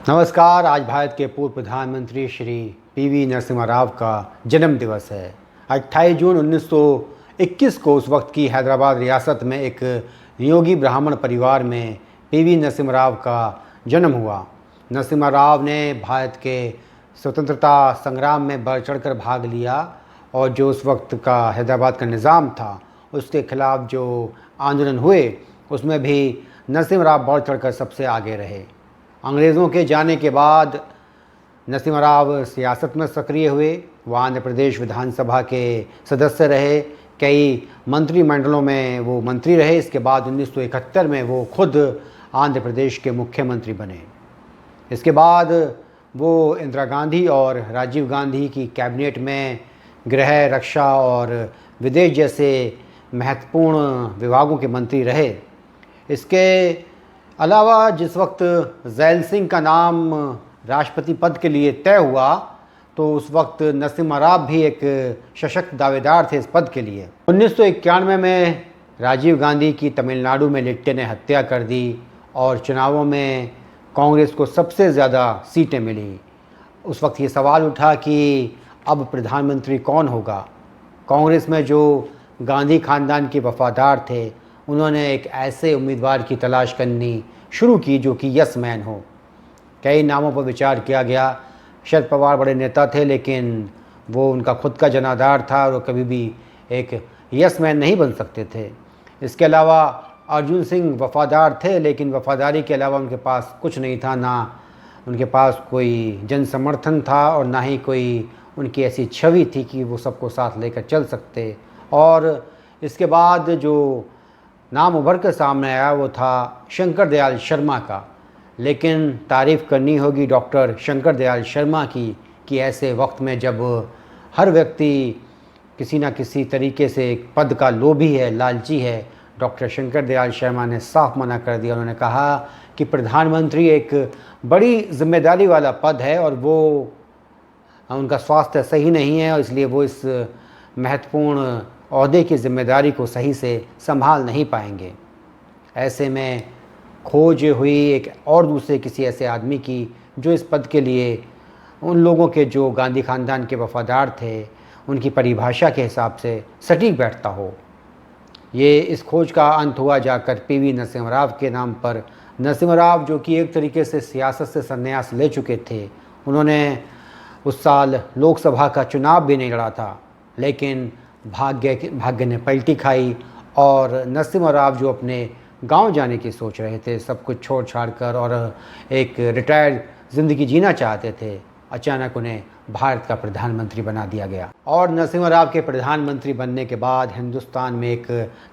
नमस्कार। आज भारत के पूर्व प्रधानमंत्री श्री पीवी नरसिम्हा राव का जन्म दिवस है। 28 जून 1921 को उस वक्त की हैदराबाद रियासत में एक नियोगी ब्राह्मण परिवार में पीवी नरसिम्हा राव का जन्म हुआ। नरसिम्हा राव ने भारत के स्वतंत्रता संग्राम में बढ़ चढ़कर भाग लिया और जो उस वक्त का हैदराबाद का निज़ाम था उसके खिलाफ जो आंदोलन हुए उसमें भी नरसिम्हा राव बढ़ चढ़कर सबसे आगे रहे। अंग्रेज़ों के जाने के बाद नरसिम्हा राव सियासत में सक्रिय हुए। वो आंध्र प्रदेश विधानसभा के सदस्य रहे, कई मंत्रिमंडलों में वो मंत्री रहे। इसके बाद 1971 में वो खुद आंध्र प्रदेश के मुख्यमंत्री बने। इसके बाद वो इंदिरा गांधी और राजीव गांधी की कैबिनेट में गृह, रक्षा और विदेश जैसे महत्वपूर्ण विभागों के मंत्री रहे। इसके अलावा जिस वक्त ज़ैल सिंह का नाम राष्ट्रपति पद के लिए तय हुआ तो उस वक्त नरसिम्हा राव भी एक सशक्त दावेदार थे इस पद के लिए। 1991 में राजीव गांधी की तमिलनाडु में लिट्टे ने हत्या कर दी और चुनावों में कांग्रेस को सबसे ज़्यादा सीटें मिली। उस वक्त ये सवाल उठा कि अब प्रधानमंत्री कौन होगा। कांग्रेस में जो गांधी खानदान के वफादार थे उन्होंने एक ऐसे उम्मीदवार की तलाश करनी शुरू की जो कि यस मैन हो। कई नामों पर विचार किया गया। शरद पवार बड़े नेता थे लेकिन वो उनका खुद का जनाधार था और वो कभी भी एक यस मैन नहीं बन सकते थे। इसके अलावा अर्जुन सिंह वफादार थे लेकिन वफादारी के अलावा उनके पास कुछ नहीं था, ना उनके पास कोई जन समर्थन था और ना ही कोई उनकी ऐसी छवि थी कि वो सबको साथ लेकर चल सकते। और इसके बाद जो नाम उभर कर सामने आया वो था शंकर दयाल शर्मा का। लेकिन तारीफ़ करनी होगी डॉक्टर शंकर दयाल शर्मा की कि ऐसे वक्त में जब हर व्यक्ति किसी न किसी तरीके से एक पद का लोभी है, लालची है, डॉक्टर शंकर दयाल शर्मा ने साफ मना कर दिया। उन्होंने कहा कि प्रधानमंत्री एक बड़ी जिम्मेदारी वाला पद है और वो उनका स्वास्थ्य सही नहीं है और इसलिए वो इस महत्वपूर्ण ओहदे की जिम्मेदारी को सही से संभाल नहीं पाएंगे। ऐसे में खोज हुई एक और दूसरे किसी ऐसे आदमी की जो इस पद के लिए उन लोगों के जो गांधी खानदान के वफादार थे उनकी परिभाषा के हिसाब से सटीक बैठता हो। ये इस खोज का अंत हुआ जाकर पीवी नरसिम्हा राव के नाम पर। नरसिम्हा राव जो कि एक तरीके से सियासत से संन्यास ले चुके थे, उन्होंने उस साल लोकसभा का चुनाव भी नहीं लड़ा था, लेकिन भाग्य ने पलटी खाई और नरसिम्हा राव जो अपने गांव जाने की सोच रहे थे, सब कुछ छोड़ छाड़ कर और एक रिटायर्ड ज़िंदगी जीना चाहते थे, अचानक उन्हें भारत का प्रधानमंत्री बना दिया गया। और नरसिम्हा राव के प्रधानमंत्री बनने के बाद हिंदुस्तान में एक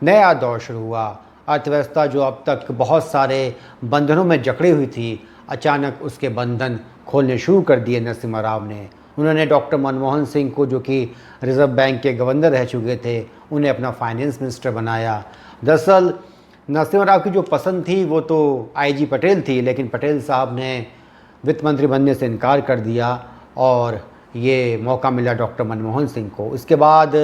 नया दौर शुरू हुआ। अर्थव्यवस्था जो अब तक बहुत सारे बंधनों में जकड़ी हुई थी, अचानक उसके बंधन खोलने शुरू कर दिए नरसिम्हा राव ने। उन्होंने डॉक्टर मनमोहन सिंह को, जो कि रिज़र्व बैंक के गवर्नर रह चुके थे, उन्हें अपना फाइनेंस मिनिस्टर बनाया। दरअसल नरसिम्हा राव की जो पसंद थी वो तो आईजी पटेल थी, लेकिन पटेल साहब ने वित्त मंत्री बनने से इनकार कर दिया और ये मौका मिला डॉक्टर मनमोहन सिंह को। इसके बाद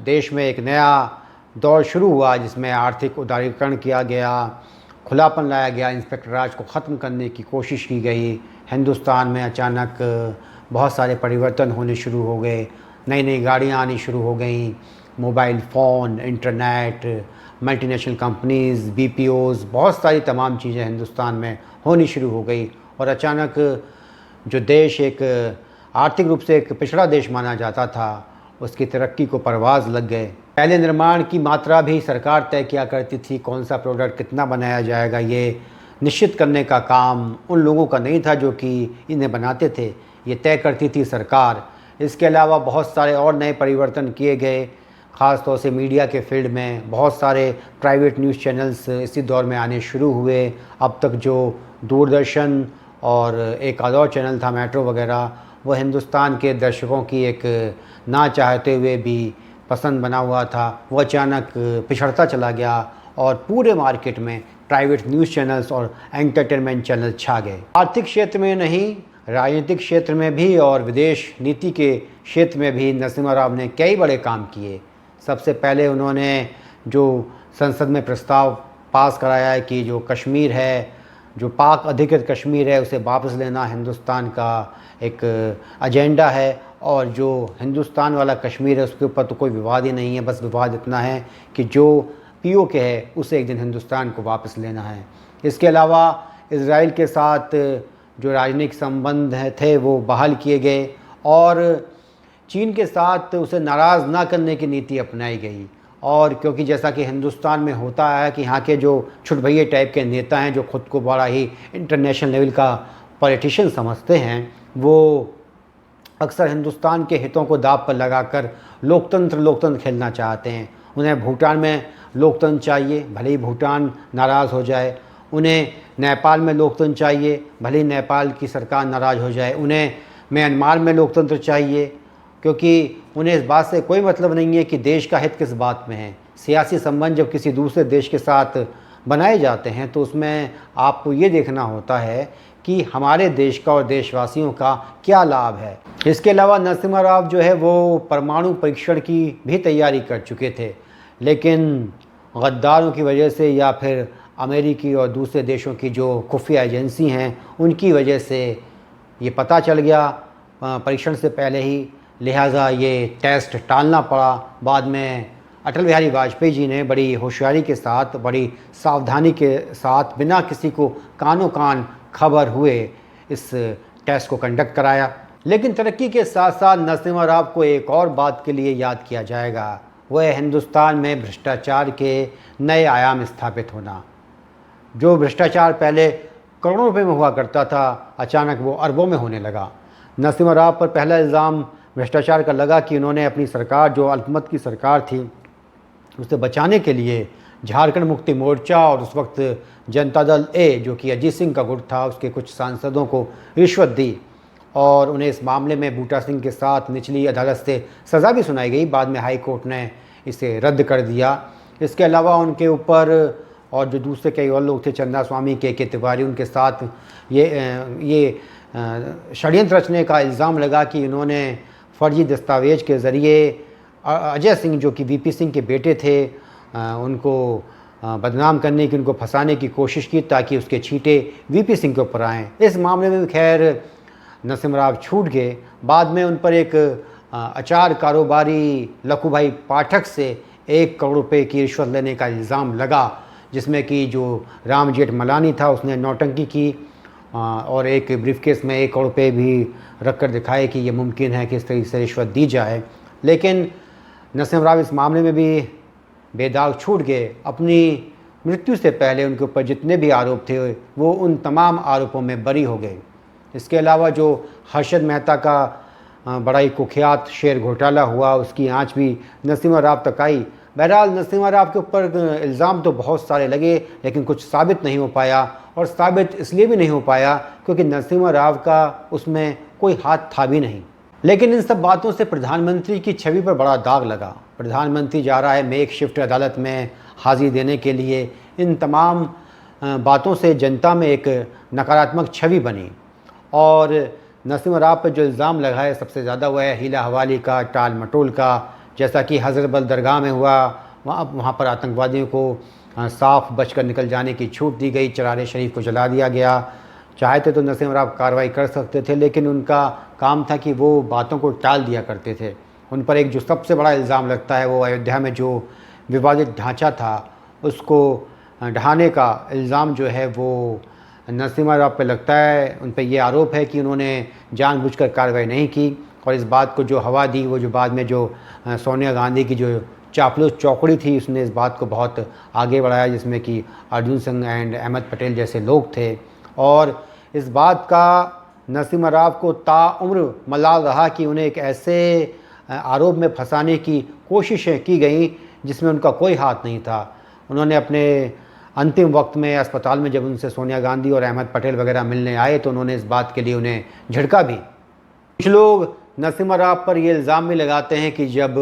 देश में एक नया दौर शुरू हुआ जिसमें आर्थिक उदारीकरण किया गया, खुलापन लाया गया, इंस्पेक्टर राज को ख़त्म करने की कोशिश की गई। हिंदुस्तान में अचानक बहुत सारे परिवर्तन होने शुरू हो गए, नई नई गाड़ियाँ आनी शुरू हो गई, mobile phone, internet, multinational companies, BPOs, बहुत सारी तमाम चीज़ें हिंदुस्तान में होनी शुरू हो गई। और अचानक जो देश एक आर्थिक रूप से एक पिछड़ा देश माना जाता था, उसकी तरक्की को परवाज़ लग गए। पहले निर्माण की मात्रा भी सरकार तय किया करती थी, कौन सा प्रोडक्ट कितना बनाया जाएगा ये निश्चित करने का काम उन लोगों का नहीं था जो कि इन्हें बनाते थे, ये तय करती थी सरकार। इसके अलावा बहुत सारे और नए परिवर्तन किए गए, ख़ास तौर से मीडिया के फील्ड में बहुत सारे प्राइवेट न्यूज़ चैनल्स इसी दौर में आने शुरू हुए। अब तक जो दूरदर्शन और एक और चैनल था मेट्रो वगैरह, वो हिंदुस्तान के दर्शकों की एक ना चाहते हुए भी पसंद बना हुआ था, वो अचानक पिछड़ता चला गया और पूरे मार्केट में प्राइवेट न्यूज़ चैनल्स और एंटरटेनमेंट चैनल छा गए। आर्थिक क्षेत्र में नहीं, राजनीतिक क्षेत्र में भी और विदेश नीति के क्षेत्र में भी नरसिम्हा राव ने कई बड़े काम किए। सबसे पहले उन्होंने जो संसद में प्रस्ताव पास कराया है कि जो कश्मीर है जो पाक अधिकृत कश्मीर है उसे वापस लेना हिंदुस्तान का एक एजेंडा है, और जो हिंदुस्तान वाला कश्मीर है उसके ऊपर तो कोई विवाद ही नहीं है। बस विवाद इतना है कि जो POK है उसे एक दिन हिंदुस्तान को वापस लेना है। इसके अलावा इज़राइल के साथ जो राजनीतिक संबंध थे वो बहाल किए गए, और चीन के साथ उसे नाराज़ ना करने की नीति अपनाई गई। और क्योंकि जैसा कि हिंदुस्तान में होता है कि यहाँ के जो छुटभैये टाइप के नेता हैं जो ख़ुद को बड़ा ही इंटरनेशनल लेवल का पॉलिटिशियन समझते हैं, वो अक्सर हिंदुस्तान के हितों को दांव पर लगाकर लोकतंत्र खेलना चाहते हैं। उन्हें भूटान में लोकतंत्र चाहिए, भले ही भूटान नाराज़ हो जाए। उन्हें नेपाल में लोकतंत्र चाहिए, भले ही नेपाल की सरकार नाराज़ हो जाए। उन्हें म्यांमार में लोकतंत्र चाहिए, क्योंकि उन्हें इस बात से कोई मतलब नहीं है कि देश का हित किस बात में है। सियासी संबंध जब किसी दूसरे देश के साथ बनाए जाते हैं तो उसमें आपको ये देखना होता है कि हमारे देश का और देशवासियों का क्या लाभ है। इसके अलावा नरसिम्हा राव जो है वो परमाणु परीक्षण की भी तैयारी कर चुके थे, लेकिन गद्दारों की वजह से या फिर अमेरिकी और दूसरे देशों की जो खुफिया एजेंसी हैं उनकी वजह से ये पता चल गया परीक्षण से पहले ही, लिहाजा ये टेस्ट टालना पड़ा। बाद में अटल बिहारी वाजपेयी जी ने बड़ी होशियारी के साथ, बड़ी सावधानी के साथ, बिना किसी को कानों कान खबर हुए इस टेस्ट को कंडक्ट कराया। लेकिन तरक्की के साथ साथ नरसिम्हा राव को एक और बात के लिए याद किया जाएगा, वह है हिंदुस्तान में भ्रष्टाचार के नए आयाम स्थापित होना। जो भ्रष्टाचार पहले करोड़ों रुपए में हुआ करता था, अचानक वो अरबों में होने लगा। नरसिम्हा राव पर पहला इल्ज़ाम भ्रष्टाचार का लगा कि उन्होंने अपनी सरकार, जो अल्पमत की सरकार थी, उसे बचाने के लिए झारखंड मुक्ति मोर्चा और उस वक्त जनता दल ए, जो कि अजीत सिंह का गुट था, उसके कुछ सांसदों को रिश्वत दी, और उन्हें इस मामले में बूटा सिंह के साथ निचली अदालत से सज़ा भी सुनाई गई। बाद में हाई कोर्ट ने इसे रद्द कर दिया। इसके अलावा उनके ऊपर और जो दूसरे कई और लोग थे, चंदा स्वामी, के तिवारी, उनके साथ ये षड्यंत्र रचने का इल्ज़ाम लगा कि इन्होंने फर्जी दस्तावेज के ज़रिए अजय सिंह, जो कि VP सिंह के बेटे थे, उनको बदनाम करने की, उनको फंसाने की कोशिश की ताकि उसके छींटे VP सिंह के ऊपर आएँ। इस मामले में भी खैर नरसिम्हा राव छूट गए। बाद में उन पर एक अचार कारोबारी लखूभाई पाठक से 1 करोड़ रुपए की रिश्वत लेने का इल्ज़ाम लगा, जिसमें कि जो राम जेठमलानी था उसने नौटंकी की और एक ब्रीफकेस में 1 करोड़ रुपए भी रख कर दिखाए कि ये मुमकिन है कि इस तरीके से रिश्वत दी जाए। लेकिन नरसिम्हा राव इस मामले में भी बेदाग छूट गए। अपनी मृत्यु से पहले उनके ऊपर जितने भी आरोप थे वो उन तमाम आरोपों में बरी हो गए। इसके अलावा जो हर्षद मेहता का बड़ा ही कुख्यात शेयर घोटाला हुआ, उसकी आंच भी नरसिम्हा राव तक आई। बहरहाल नरसिम्हा राव के ऊपर इल्ज़ाम तो बहुत सारे लगे, लेकिन कुछ साबित नहीं हो पाया, और साबित इसलिए भी नहीं हो पाया क्योंकि नरसिम्हा राव का उसमें कोई हाथ था भी नहीं। लेकिन इन सब बातों से प्रधानमंत्री की छवि पर बड़ा दाग लगा। प्रधानमंत्री जा रहा है मेक शिफ्ट अदालत में हाजिरी देने के लिए। इन तमाम बातों से जनता में एक नकारात्मक छवि बनी, और नरसिम्हा राव पर जो इल्ज़ाम लगा है सबसे ज़्यादा वह है हीला हवाली का, टाल मटोल का। जैसा कि हज़रतबल दरगाह में हुआ, वहाँ पर आतंकवादियों को साफ बचकर निकल जाने की छूट दी गई, चरारे शरीफ को जला दिया गया। चाहते तो नरसिम्हा राव कार्रवाई कर सकते थे, लेकिन उनका काम था कि वो बातों को टाल दिया करते थे। उन पर एक जो सबसे बड़ा इल्ज़ाम लगता है वो अयोध्या में जो विवादित ढांचा था उसको ढहाने का इल्ज़ाम जो है वो नरसिम्हा राव पे लगता है। उन पर यह आरोप है कि उन्होंने जानबूझकर कार्रवाई नहीं की, और इस बात को जो हवा दी वो जो बाद में जो सोनिया गांधी की जो चापलूस चौकड़ी थी उसने इस बात को बहुत आगे बढ़ाया, जिसमें कि अर्जुन सिंह एंड अहमद पटेल जैसे लोग थे। और इस बात का नरसिम्हा राव को ताउम्र मलाल रहा कि उन्हें एक ऐसे आरोप में फंसाने की कोशिशें की गई जिसमें उनका कोई हाथ नहीं था। उन्होंने अपने अंतिम वक्त में अस्पताल में जब उनसे सोनिया गांधी और अहमद पटेल वगैरह मिलने आए तो उन्होंने इस बात के लिए उन्हें झिड़का भी। कुछ लोग नरसिम्हा राव पर ये इल्ज़ाम भी लगाते हैं कि जब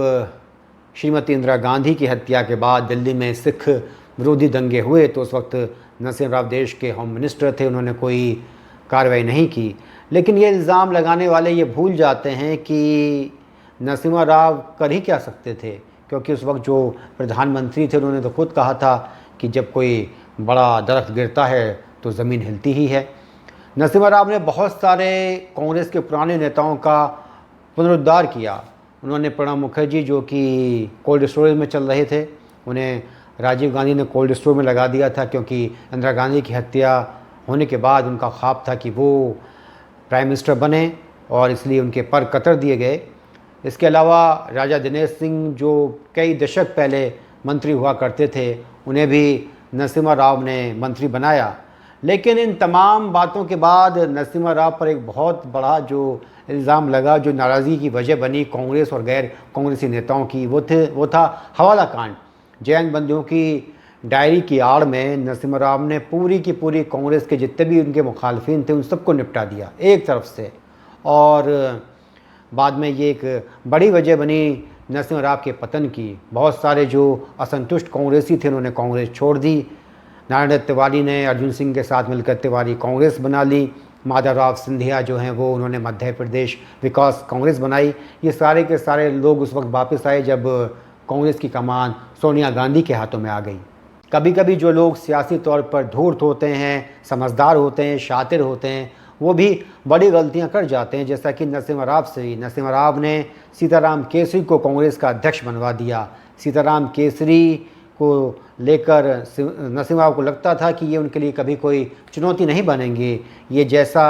श्रीमती इंदिरा गांधी की हत्या के बाद दिल्ली में सिख विरोधी दंगे हुए तो उस वक्त नरसिम्हा राव देश के होम मिनिस्टर थे, उन्होंने कोई कार्रवाई नहीं की। लेकिन ये इल्ज़ाम लगाने वाले ये भूल जाते हैं कि नरसिम्हा राव कर ही क्या सकते थे, क्योंकि उस वक्त जो प्रधानमंत्री थे उन्होंने तो खुद कहा था कि जब कोई बड़ा दरख्त गिरता है तो ज़मीन हिलती ही है। नरसिम्हा राव ने बहुत सारे कांग्रेस के पुराने नेताओं का पुनरुद्धार किया। उन्होंने प्रणब मुखर्जी, जो कि कोल्ड स्टोरेज में चल रहे थे, उन्हें राजीव गांधी ने कोल्ड स्टोर में लगा दिया था, क्योंकि इंदिरा गांधी की हत्या होने के बाद उनका ख्वाब था कि वो प्राइम मिनिस्टर बने, और इसलिए उनके पर कतर दिए गए। इसके अलावा राजा दिनेश सिंह, जो कई दशक पहले मंत्री हुआ करते थे, उन्हें भी नरसिम्हा राव ने मंत्री बनाया। लेकिन इन तमाम बातों के बाद नरसिम्हा राव पर एक बहुत बड़ा जो इल्ज़ाम लगा, जो नाराज़गी की वजह बनी कांग्रेस और गैर कांग्रेसी नेताओं की, वो था हवाला कांड। जैन बंधुओं की डायरी की आड़ में नरसिम्हा राव ने पूरी की पूरी कांग्रेस के जितने भी उनके मुखालफिन थे उन सबको निपटा दिया एक तरफ से, और बाद में ये एक बड़ी वजह बनी नरसिम्हा राव के पतन की। बहुत सारे जो असंतुष्ट कांग्रेसी थे उन्होंने कांग्रेस छोड़ दी। नारायण तिवारी ने अर्जुन सिंह के साथ मिलकर तिवारी कांग्रेस बना ली। माधवराव सिंधिया जो हैं वो उन्होंने मध्य प्रदेश विकास कांग्रेस बनाई। ये सारे के सारे लोग उस वक्त वापस आए जब कांग्रेस की कमान सोनिया गांधी के हाथों में आ गई। कभी कभी जो लोग सियासी तौर पर धूर्त होते हैं, समझदार होते हैं, शातिर होते हैं, वो भी बड़ी गलतियां कर जाते हैं, जैसा कि नरसिम्हा राव से ही। नरसिम्हा राव ने सीताराम केसरी को कांग्रेस का अध्यक्ष बनवा दिया। सीताराम केसरी को लेकर नरसिम्हा राव को लगता था कि ये उनके लिए कभी कोई चुनौती नहीं बनेंगे, ये जैसा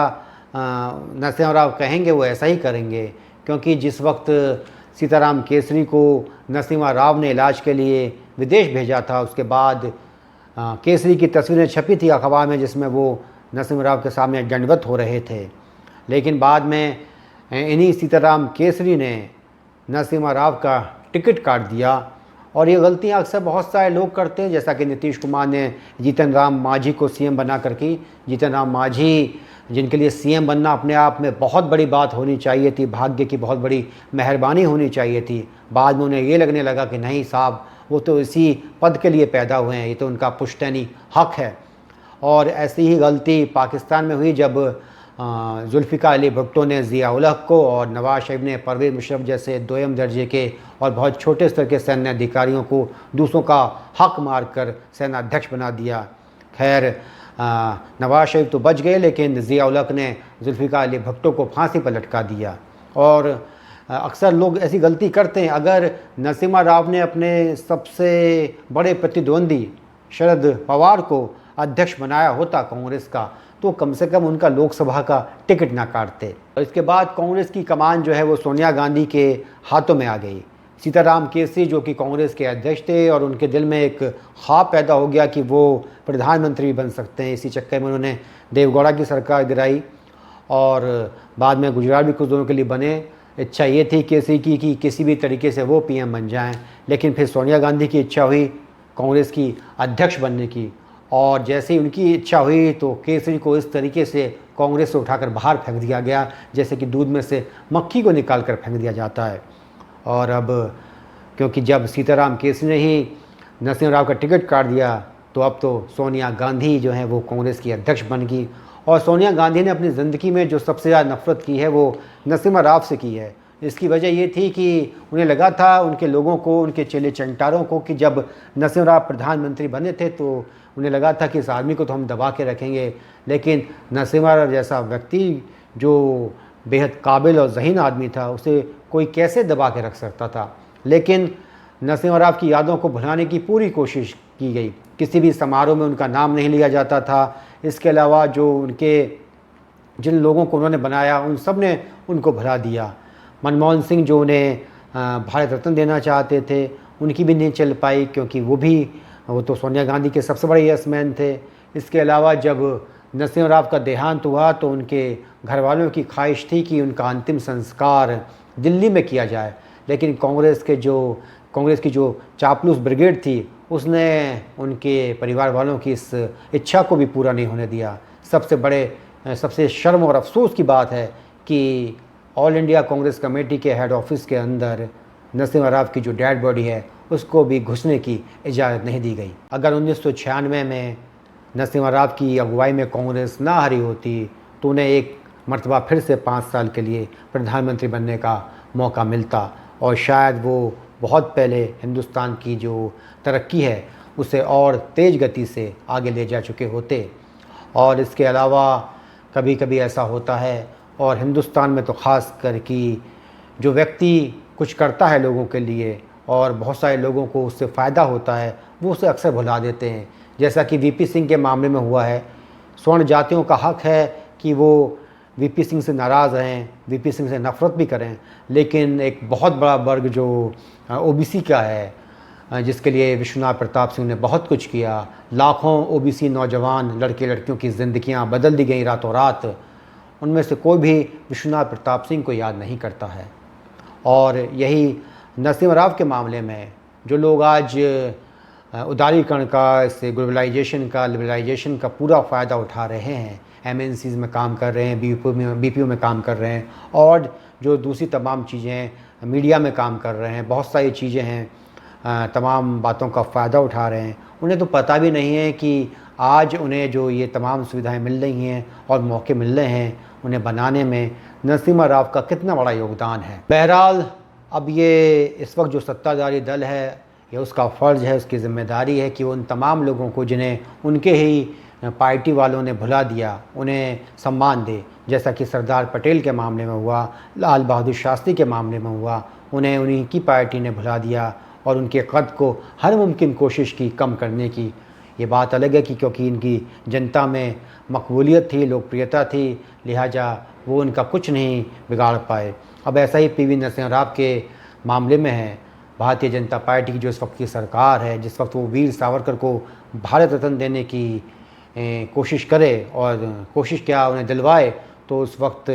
नरसिम्हा राव कहेंगे वो ऐसा ही करेंगे। क्योंकि जिस वक्त सीताराम केसरी को नरसिम्हा राव ने इलाज के लिए विदेश भेजा था, उसके बाद केसरी की तस्वीरें छपी थी अखबार में, जिसमें वो नरसिम्हा राव के सामने दंडवत हो रहे थे। लेकिन बाद में इन्हीं सीताराम केसरी ने नरसिम्हा राव का टिकट काट दिया। और ये गलतियां अक्सर बहुत सारे लोग करते हैं, जैसा कि नीतीश कुमार ने जीतन राम मांझी को सीएम बना कर की। जीतन राम मांझी, जिनके लिए सीएम बनना अपने आप में बहुत बड़ी बात होनी चाहिए थी, भाग्य की बहुत बड़ी मेहरबानी होनी चाहिए थी, बाद में उन्हें ये लगने लगा कि नहीं साहब, वो तो इसी पद के लिए पैदा हुए हैं, ये तो उनका पुश्तैनी हक है। और ऐसी ही गलती पाकिस्तान में हुई जब जुल्फ़िकार अली भुट्टो ने ज़िया-उल हक को और नवाज शरीफ ने परवेज़ मुशर्रफ जैसे दोयम दर्जे के और बहुत छोटे स्तर के सैन्य अधिकारियों को दूसरों का हक मारकर सेनाध्यक्ष बना दिया। खैर नवाज शरीफ तो बच गए, लेकिन ज़िया-उल हक ने जुल्फ़िकार अली भुट्टो को फांसी पर लटका दिया। और अक्सर लोग ऐसी गलती करते हैं। अगर नरसिम्हा राव ने अपने सबसे बड़े प्रतिद्वंदी शरद पवार को अध्यक्ष बनाया होता कांग्रेस का, तो कम से कम उनका लोकसभा का टिकट ना काटते। और इसके बाद कांग्रेस की कमान जो है वो सोनिया गांधी के हाथों में आ गई। सीताराम केसरी, जो कि कांग्रेस के अध्यक्ष थे, और उनके दिल में एक ख्वाब पैदा हो गया कि वो प्रधानमंत्री बन सकते हैं। इसी चक्कर में उन्होंने देवगौड़ा की सरकार गिराई, और बाद में गुजरात भी कुछ दिनों के लिए बने। इच्छा ये थी केसरी की कि किसी भी तरीके से वो पीएम बन जाएं, लेकिन फिर सोनिया गांधी की इच्छा हुई कांग्रेस की अध्यक्ष बनने की, और जैसे ही उनकी इच्छा हुई तो केसरी को इस तरीके से कांग्रेस से उठाकर बाहर फेंक दिया गया, जैसे कि दूध में से मक्खी को निकाल कर फेंक दिया जाता है। और अब क्योंकि जब सीताराम केसरी ने ही नरसिम्हा राव का टिकट काट दिया, तो अब तो सोनिया गांधी जो है वो कांग्रेस की अध्यक्ष बन गई। और सोनिया गांधी ने अपनी ज़िंदगी में जो सबसे ज़्यादा नफ़रत की है वो नरसिम्हा राव से की है। इसकी वजह ये थी कि उन्हें लगा था, उनके लोगों को, उनके चेले चंटारों को, कि जब नरसिम्हा राव प्रधानमंत्री बने थे तो उन्हें लगा था कि इस आदमी को तो हम दबा के रखेंगे, लेकिन नरसिम्हा राव जैसा व्यक्ति जो बेहद काबिल और ज़हीन आदमी था, उसे कोई कैसे दबा के रख सकता था। लेकिन नरसिम्हा राव की यादों को भुलाने की पूरी कोशिश की गई। किसी भी समारोह में उनका नाम नहीं लिया जाता था। इसके अलावा जो उनके जिन लोगों को उन्होंने बनाया उन सब ने उनको भुला दिया। मनमोहन सिंह, जो उन्हें भारत रत्न देना चाहते थे, उनकी भी नहीं चल पाई, क्योंकि वो तो सोनिया गांधी के सबसे बड़े यस मैन थे। इसके अलावा जब नरसिम्हा राव का देहांत हुआ तो उनके घर वालों की ख्वाहिश थी कि उनका अंतिम संस्कार दिल्ली में किया जाए, लेकिन कांग्रेस की जो चापलूस ब्रिगेड थी उसने उनके परिवार वालों की इस इच्छा को भी पूरा नहीं होने दिया। सबसे शर्म और अफसोस की बात है कि ऑल इंडिया कांग्रेस कमेटी के हेड ऑफिस के अंदर नरसिम्हा राव की जो डेड बॉडी है उसको भी घुसने की इजाज़त नहीं दी गई। अगर 1996 में नरसिम्हा राव की अगुवाई में कांग्रेस ना हारी होती तो उन्हें एक मर्तबा फिर से 5 साल के लिए प्रधानमंत्री बनने का मौका मिलता, और शायद वो बहुत पहले हिंदुस्तान की जो तरक्की है उसे और तेज़ गति से आगे ले जा चुके होते। और इसके अलावा कभी कभी ऐसा होता है, और हिंदुस्तान में तो ख़ास कर कि जो व्यक्ति कुछ करता है लोगों के लिए और बहुत सारे लोगों को उससे फ़ायदा होता है, वो उसे अक्सर भुला देते हैं। जैसा कि वीपी सिंह के मामले में हुआ है। स्वर्ण जातियों का हक है कि वो वीपी सिंह से नाराज़ रहें, वीपी सिंह से नफ़रत भी करें, लेकिन एक बहुत बड़ा वर्ग जो ओबीसी का है, जिसके लिए विश्वनाथ प्रताप सिंह ने बहुत कुछ किया, लाखों ओबीसी नौजवान लड़के लड़कियों की ज़िंदगियां बदल दी गई रातों रात, उनमें से कोई भी विश्वनाथ प्रताप सिंह को याद नहीं करता है। और यही नरसिम्हा राव के मामले में जो लोग आज उदारीकरण का, इससे ग्लोबलाइजेशन का, लिबरलाइजेशन का पूरा फ़ायदा उठा रहे हैं, एमएनसीज़ में काम कर रहे हैं, बीपीओ में काम कर रहे हैं, और जो दूसरी तमाम चीज़ें मीडिया में काम कर रहे हैं, बहुत सारी चीज़ें हैं, तमाम बातों का फ़ायदा उठा रहे हैं, उन्हें तो पता भी नहीं है कि आज उन्हें जो ये तमाम सुविधाएं मिल रही हैं और मौके मिल रहे हैं, उन्हें बनाने में नरसिम्हा राव का कितना बड़ा योगदान है। बहरहाल अब ये इस वक्त जो सत्ताधारी दल है, ये उसका फ़र्ज़ है, उसकी ज़िम्मेदारी है कि वो उन तमाम लोगों को जिन्हें उनके ही पार्टी वालों ने भुला दिया, उन्हें सम्मान दे। जैसा कि सरदार पटेल के मामले में हुआ, लाल बहादुर शास्त्री के मामले में हुआ, उन्हें उन्हीं की पार्टी ने भुला दिया और उनके कद को हर मुमकिन कोशिश की कम करने की। ये बात अलग है कि क्योंकि इनकी जनता में मकबूलियत थी, लोकप्रियता थी, लिहाजा वो उनका कुछ नहीं बिगाड़ पाए। अब ऐसा ही पीवी नरसिम्हा राव के मामले में है। भारतीय जनता पार्टी की जो इस वक्त की सरकार है, जिस वक्त वो वीर सावरकर को भारत रत्न देने की कोशिश करे और कोशिश क्या उन्हें दिलवाए, तो उस वक्त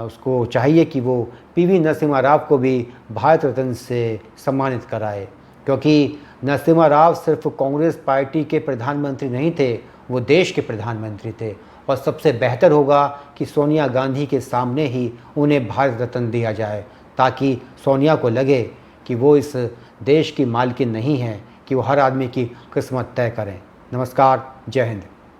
उसको चाहिए कि वो पीवी नरसिम्हा राव को भी भारत रत्न से सम्मानित कराए, क्योंकि नरसिम्हा राव सिर्फ कांग्रेस पार्टी के प्रधानमंत्री नहीं थे, वो देश के प्रधानमंत्री थे। और सबसे बेहतर होगा कि सोनिया गांधी के सामने ही उन्हें भारत रत्न दिया जाए, ताकि सोनिया को लगे कि वो इस देश की मालकिन नहीं है कि वो हर आदमी की किस्मत तय करें। नमस्कार, जय हिंद।